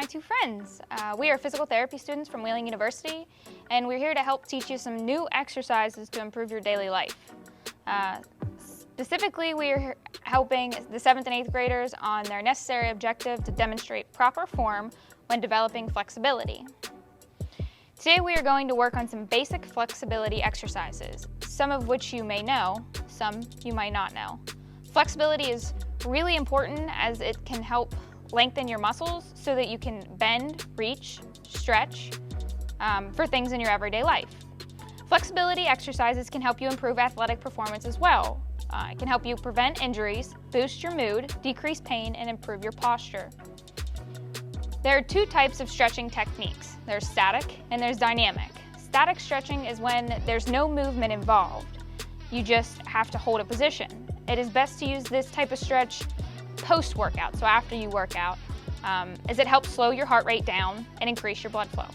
my two friends. We are physical therapy students from Wheeling University, and we're here to help teach you some new exercises to improve your daily life. Specifically, we are helping the 7th and 8th graders on their necessary objective to demonstrate proper form when developing flexibility. Today we are going to work on some basic flexibility exercises, some of which you may know, some you might not know. Flexibility is really important as it can help lengthen your muscles so that you can bend, reach, stretch for things in your everyday life. Flexibility exercises can help you improve athletic performance as well. It can help you prevent injuries, boost your mood, decrease pain, and improve your posture. There are two types of stretching techniques. There's static and there's dynamic. Static stretching is when there's no movement involved. You just have to hold a position. It is best to use this type of stretch post-workout, so after you work out, as it helps slow your heart rate down and increase your blood flow.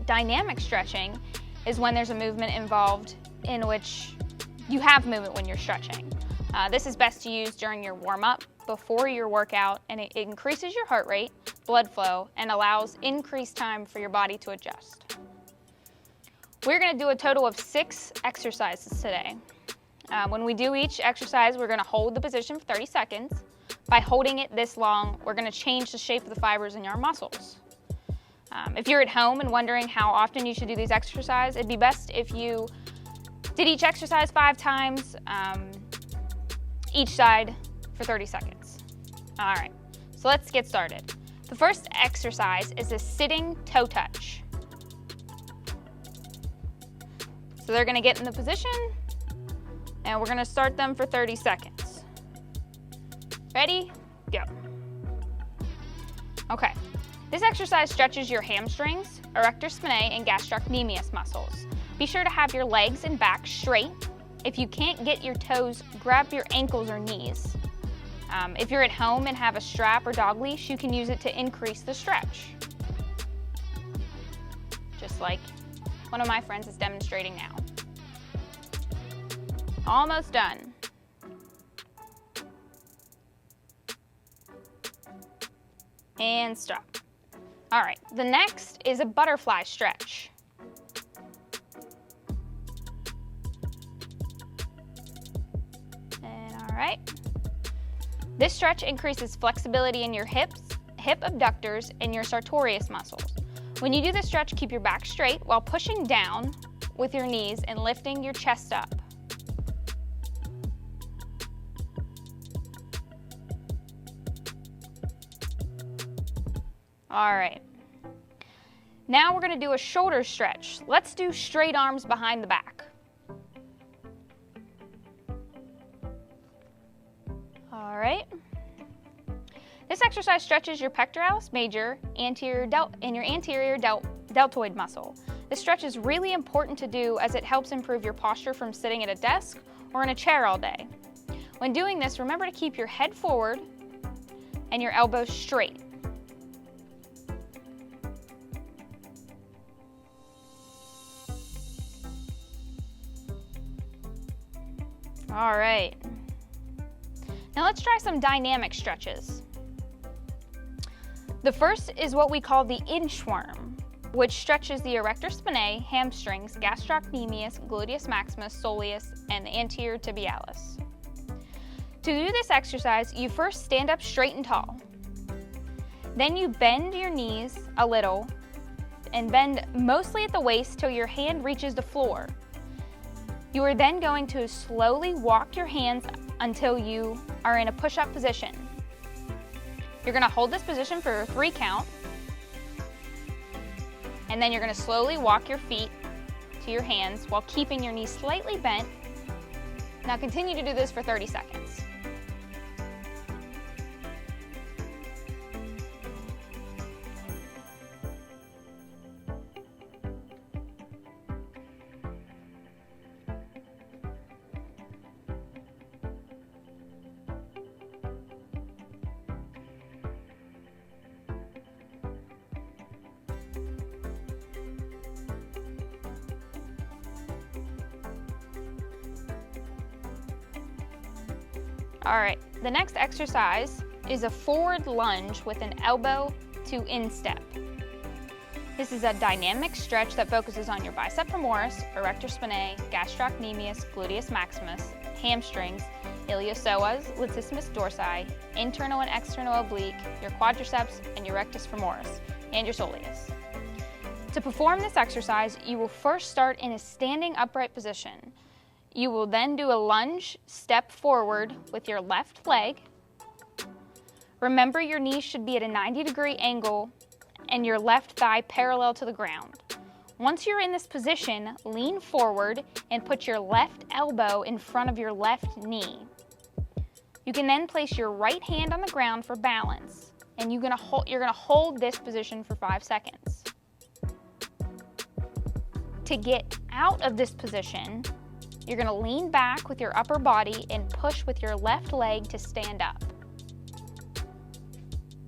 Dynamic stretching is when there's a movement involved in which you have movement when you're stretching. This is best to use during your warm-up, before your workout, and it increases your heart rate, blood flow, and allows increased time for your body to adjust. We're going to do a total of 6 exercises today. When we do each exercise, we're going to hold the position for 30 seconds. By holding it this long, we're going to change the shape of the fibers in your muscles. If you're at home and wondering how often you should do these exercises, it'd be best if you did each exercise 5 times, each side for 30 seconds. All right, so let's get started. The first exercise is a sitting toe touch. So they're going to get in the position, and we're going to start them for 30 seconds. Ready? Go. Okay. This exercise stretches your hamstrings, erector spinae, and gastrocnemius muscles. Be sure to have your legs and back straight. If you can't get your toes, grab your ankles or knees. If you're at home and have a strap or dog leash, you can use it to increase the stretch. Just like one of my friends is demonstrating now. Almost done. And stop. All right, the next is a butterfly stretch. And all right. This stretch increases flexibility in your hips, hip abductors, and your sartorius muscles. When you do this stretch, keep your back straight while pushing down with your knees and lifting your chest up. All right. Now we're going to do a shoulder stretch. Let's do straight arms behind the back. All right. This exercise stretches your pectoralis major and your anterior deltoid muscle. This stretch is really important to do as it helps improve your posture from sitting at a desk or in a chair all day. When doing this, remember to keep your head forward and your elbows straight. All right. Now let's try some dynamic stretches. The first is what we call the inchworm, which stretches the erector spinae, hamstrings, gastrocnemius, gluteus maximus, soleus, and the anterior tibialis. To do this exercise, you first stand up straight and tall. Then you bend your knees a little and bend mostly at the waist till your hand reaches the floor. You are then going to slowly walk your hands until you are in a push-up position. You're going to hold this position for a 3 count, and then you're going to slowly walk your feet to your hands while keeping your knees slightly bent. Now continue to do this for 30 seconds. All right, the next exercise is a forward lunge with an elbow to instep. This is a dynamic stretch that focuses on your bicep femoris, erector spinae, gastrocnemius, gluteus maximus, hamstrings, iliopsoas, latissimus dorsi, internal and external oblique, your quadriceps, and your rectus femoris, and your soleus. To perform this exercise, you will first start in a standing upright position. You will then do a lunge step forward with your left leg. Remember, your knees should be at a 90-degree angle and your left thigh parallel to the ground. Once you're in this position, lean forward and put your left elbow in front of your left knee. You can then place your right hand on the ground for balance, and you're gonna hold this position for 5 seconds. To get out of this position, you're gonna lean back with your upper body and push with your left leg to stand up.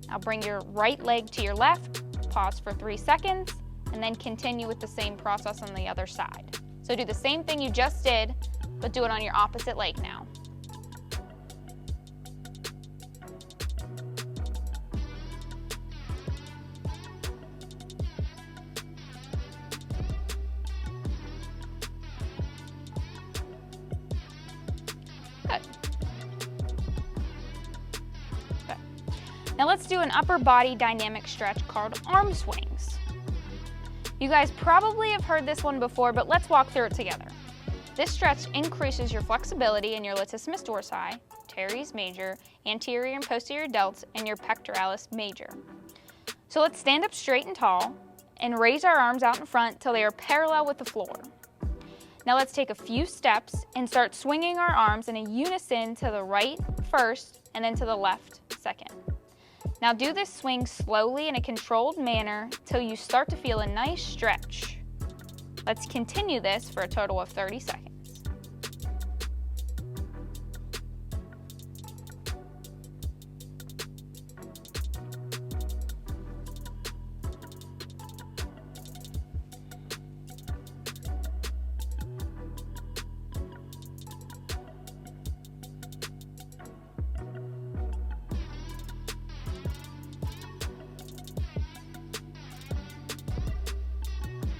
Now bring your right leg to your left, pause for 3 seconds, and then continue with the same process on the other side. So do the same thing you just did, but do it on your opposite leg now. Good. Now let's do an upper body dynamic stretch called arm swings. You guys probably have heard this one before, but let's walk through it together. This stretch increases your flexibility in your latissimus dorsi, teres major, anterior and posterior delts, and your pectoralis major. So let's stand up straight and tall and raise our arms out in front till they are parallel with the floor. Now let's take a few steps and start swinging our arms in a unison to the right first and then to the left second. Now do this swing slowly in a controlled manner till you start to feel a nice stretch. Let's continue this for a total of 30 seconds.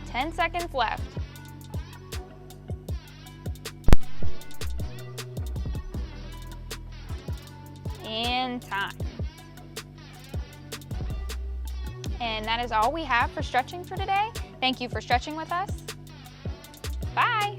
Ten seconds left. And time. And that is all we have for stretching for today. Thank you for stretching with us. Bye.